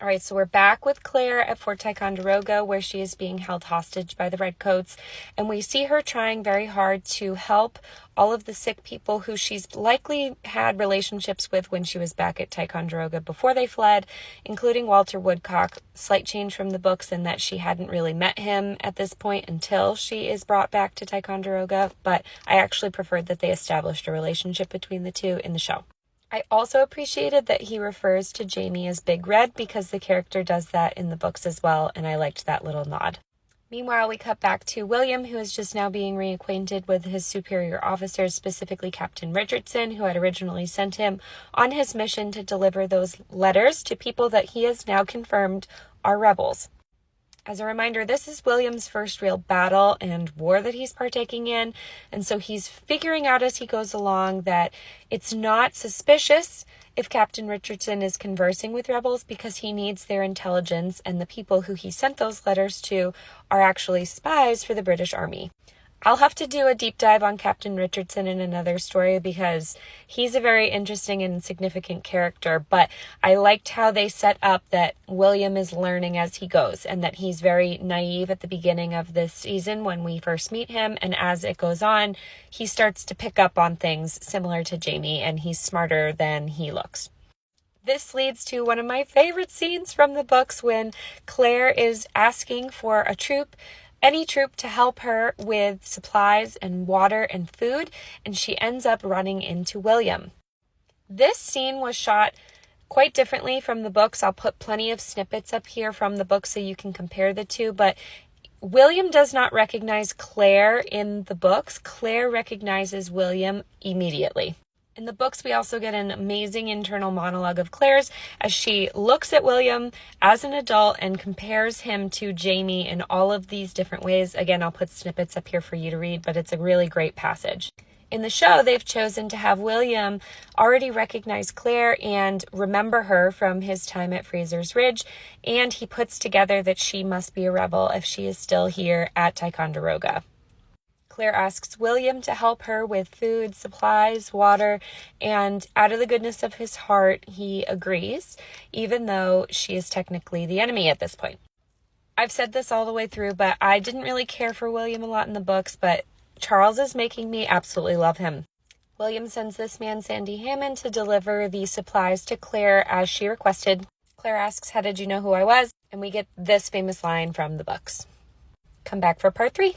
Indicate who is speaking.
Speaker 1: All right, so we're back with Claire at Fort Ticonderoga, where she is being held hostage by the Redcoats, and we see her trying very hard to help all of the sick people who she's likely had relationships with when she was back at Ticonderoga before they fled, including Walter Woodcock. Slight change from the books in that she hadn't really met him at this point until she is brought back to Ticonderoga, but I actually preferred that they established a relationship between the two in the show. I also appreciated that he refers to Jamie as Big Red because the character does that in the books as well, and I liked that little nod. Meanwhile, we cut back to William, who is just now being reacquainted with his superior officers, specifically Captain Richardson, who had originally sent him on his mission to deliver those letters to people that he has now confirmed are rebels. As a reminder, this is William's first real battle and war that he's partaking in, and so he's figuring out as he goes along that it's not suspicious if Captain Richardson is conversing with rebels because he needs their intelligence, and the people who he sent those letters to are actually spies for the British Army. I'll have to do a deep dive on Captain Richardson in another story because he's a very interesting and significant character, but I liked how they set up that William is learning as he goes and that he's very naive at the beginning of this season when we first meet him, and as it goes on, he starts to pick up on things similar to Jamie, and he's smarter than he looks. This leads to one of my favorite scenes from the books when Claire is asking for any troop to help her with supplies and water and food, and she ends up running into William. This scene was shot quite differently from the books. I'll put plenty of snippets up here from the book so you can compare the two, but William does not recognize Claire in the books. Claire recognizes William immediately. In the books, we also get an amazing internal monologue of Claire's as she looks at William as an adult and compares him to Jamie in all of these different ways. Again, I'll put snippets up here for you to read, but it's a really great passage. In the show, they've chosen to have William already recognize Claire and remember her from his time at Fraser's Ridge, and he puts together that she must be a rebel if she is still here at Ticonderoga. Claire asks William to help her with food, supplies, water, and out of the goodness of his heart, he agrees, even though she is technically the enemy at this point. I've said this all the way through, but I didn't really care for William a lot in the books, but Charles is making me absolutely love him. William sends this man, Sandy Hammond, to deliver the supplies to Claire as she requested. Claire asks, "How did you know who I was?" And we get this famous line from the books. Come back for part 3.